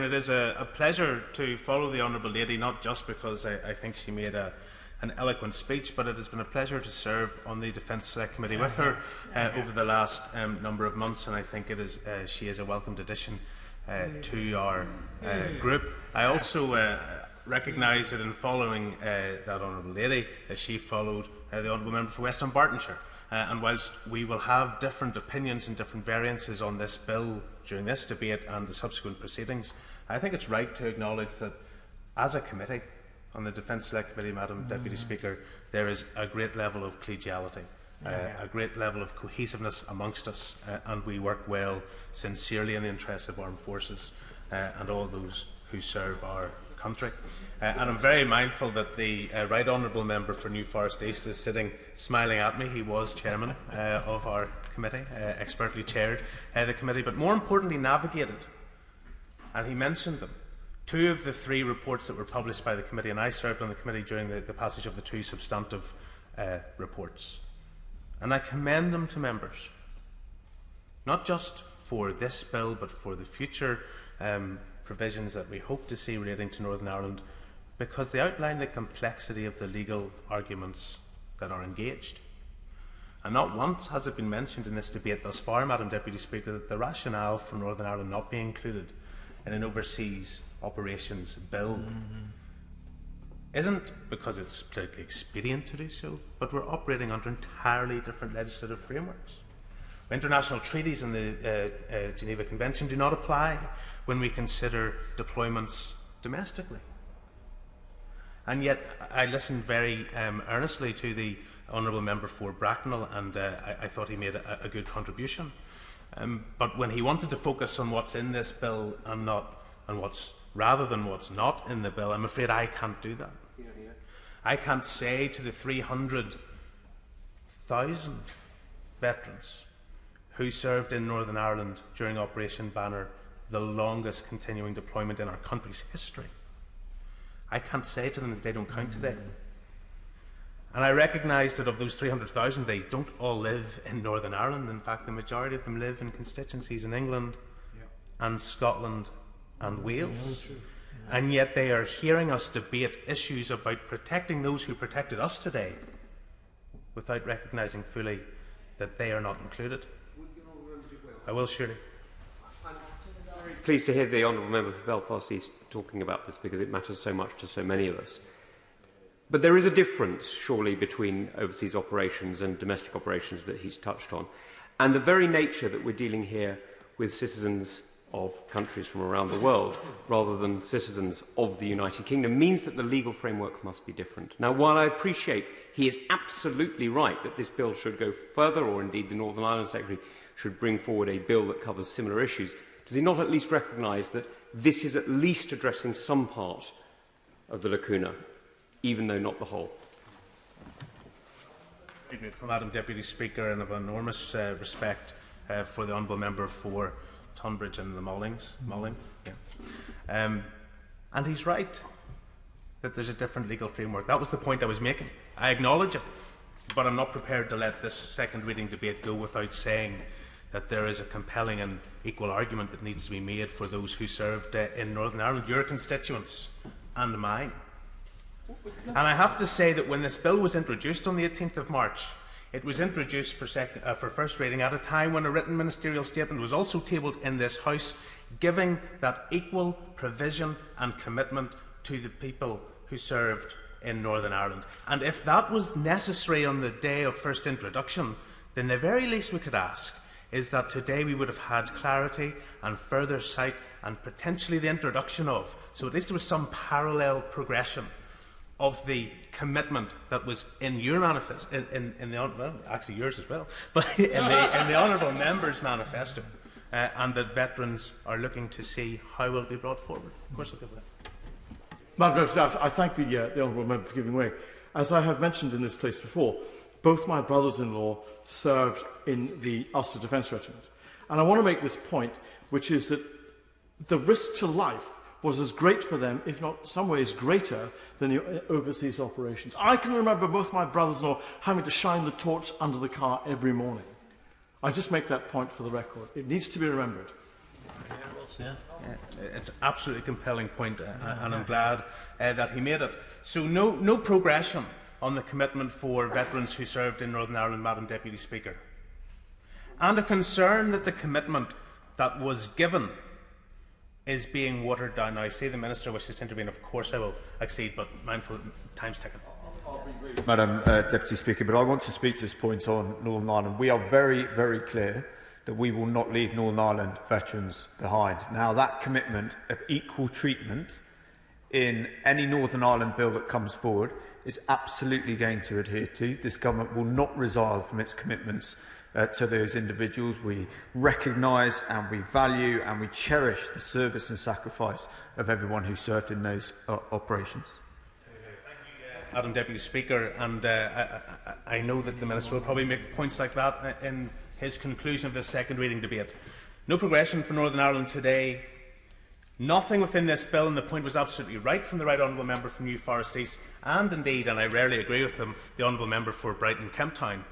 it is a pleasure to follow the Honourable Lady, not just because I think she made an eloquent speech, but it has been a pleasure to serve on the Defence Select Committee with her over the last number of months, and I think she is a welcomed addition to our group. I also recognise that in following that Honourable Lady, she followed the Honourable Member for West Dunbartonshire. And whilst we will have different opinions and different variances on this bill during this debate and the subsequent proceedings, I think it's right to acknowledge that as a committee, on the Defence Select Committee, Madam Deputy Speaker, there is a great level of collegiality, a great level of cohesiveness amongst us, and we work well, sincerely in the interests of armed forces and all those who serve our country. And I'm very mindful that the Right Honourable Member for New Forest East is sitting smiling at me. He was chairman of our committee, expertly chaired the committee, but more importantly navigated, and he mentioned them. 2 of the 3 reports that were published by the committee, and I served on the committee during the passage of the 2 substantive reports. And I commend them to members, not just for this bill, but for the future provisions that we hope to see relating to Northern Ireland, because they outline the complexity of the legal arguments that are engaged. And not once has it been mentioned in this debate thus far, Madam Deputy Speaker, that the rationale for Northern Ireland not being included in an overseas operations bill isn't because it's politically expedient to do so, but we're operating under entirely different legislative frameworks. International treaties and the Geneva Convention do not apply when we consider deployments domestically. And yet I listened very earnestly to the Honourable Member for Bracknell, and I thought he made a good contribution. But when he wanted to focus on what's in this bill and what's rather than what's not in the bill, I'm afraid I can't do that. I can't say to the 300,000 veterans who served in Northern Ireland during Operation Banner, the longest continuing deployment in our country's history, I can't say to them that they don't count today. And I recognise that of those 300,000, they don't all live in Northern Ireland. In fact, the majority of them live in constituencies in England and Scotland and Wales. And yet they are hearing us debate issues about protecting those who protected us today without recognising fully that they are not included. I will surely. I'm very pleased to hear the Honourable Member for Belfast East talking about this, because it matters so much to so many of us. But there is a difference, surely, between overseas operations and domestic operations that he's touched on. And the very nature that we're dealing here with citizens of countries from around the world, rather than citizens of the United Kingdom, means that the legal framework must be different. Now, while I appreciate he is absolutely right that this bill should go further, or indeed the Northern Ireland Secretary should bring forward a bill that covers similar issues, does he not at least recognise that this is at least addressing some part of the lacuna, even though not the whole? From Madam Deputy Speaker, and of enormous respect for the Honourable Member for Tonbridge and the Mulling. And he's right that there's a different legal framework. That was the point I was making. I acknowledge it, but I'm not prepared to let this second reading debate go without saying that there is a compelling and equal argument that needs to be made for those who served in Northern Ireland, your constituents and mine. And I have to say that when this bill was introduced on the 18th of March, it was introduced for first reading at a time when a written ministerial statement was also tabled in this House, giving that equal provision and commitment to the people who served in Northern Ireland. And if that was necessary on the day of first introduction, then the very least we could ask is that today we would have had clarity and further sight and potentially the introduction of, so at least there was some parallel progression of the commitment that was in your manifesto, well, actually yours as well, but in the Honourable Member's manifesto, and that veterans are looking to see how will it be brought forward. Of course, I'll give that. Madam President, I thank the Honourable Member for giving way. As I have mentioned in this place before, both my brothers-in-law served in the Ulster Defence Regiment. And I want to make this point, which is that the risk to life was as great for them, if not some ways greater, than the overseas operations. I can remember both my brothers-in-law having to shine the torch under the car every morning. I just make that point for the record. It needs to be remembered. Yeah, well, It's an absolutely compelling point, and I'm glad that he made it. So no progression on the commitment for veterans who served in Northern Ireland, Madam Deputy Speaker. And a concern that the commitment that was given is being watered down. Now, I see the Minister wishes to intervene. Of course I will accede, but mindful time's ticking. Madam Deputy Speaker, but I want to speak to this point on Northern Ireland. We are very, very clear that we will not leave Northern Ireland veterans behind. Now, that commitment of equal treatment in any Northern Ireland bill that comes forward is absolutely going to adhere to. This government will not resile from its commitments to those individuals. We recognise and we value and we cherish the service and sacrifice of everyone who served in those operations. Madam Deputy Speaker, and I know that the Minister will probably make points like that in his conclusion of this second reading debate. No progression for Northern Ireland today. Nothing within this bill, and the point was absolutely right from the Right Honourable Member from New Forest East, and indeed, and I rarely agree with him, the Honourable Member for Brighton Kemptown,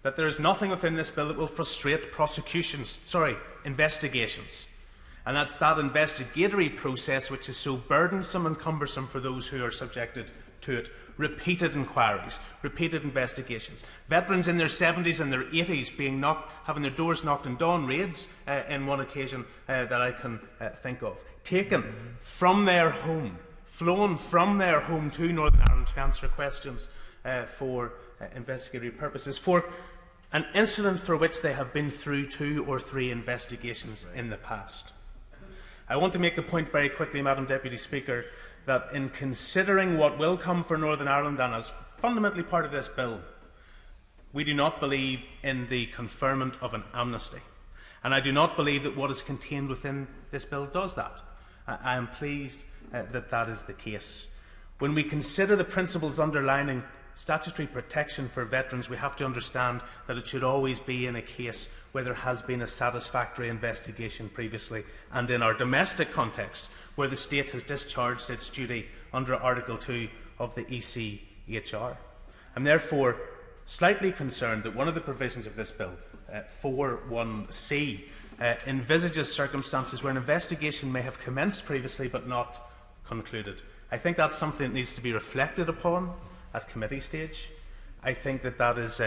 that there is nothing within this bill that will frustrate investigations. And that's that investigatory process which is so burdensome and cumbersome for those who are subjected to it. Repeated inquiries, repeated investigations. Veterans in their 70s and their 80s having their doors knocked in dawn raids in one occasion that I can think of. Taken from their home, flown from their home to Northern Ireland to answer questions for investigatory purposes, for an incident for which they have been through 2 or 3 investigations in the past. I want to make the point very quickly, Madam Deputy Speaker, that in considering what will come for Northern Ireland and as fundamentally part of this bill, we do not believe in the conferment of an amnesty. And I do not believe that what is contained within this bill does that. I am pleased that that is the case. When we consider the principles underlining statutory protection for veterans, we have to understand that it should always be in a case where there has been a satisfactory investigation previously, and in our domestic context, where the state has discharged its duty under Article 2 of the ECHR. I'm therefore slightly concerned that one of the provisions of this bill, 4.1c, envisages circumstances where an investigation may have commenced previously but not concluded. I think that's something that needs to be reflected upon at committee stage. I think that that is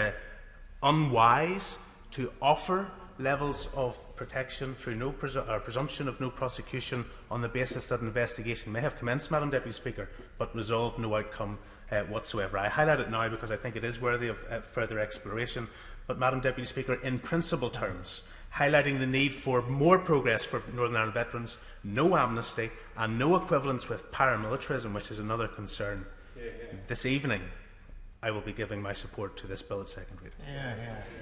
unwise to offer levels of protection through presumption of no prosecution on the basis that an investigation may have commenced, Madam Deputy Speaker, but resolved no outcome whatsoever. I highlight it now because I think it is worthy of further exploration, but Madam Deputy Speaker, in principle terms, highlighting the need for more progress for Northern Ireland veterans, no amnesty and no equivalence with paramilitarism, which is another concern. This evening, I will be giving my support to this bill at second reading.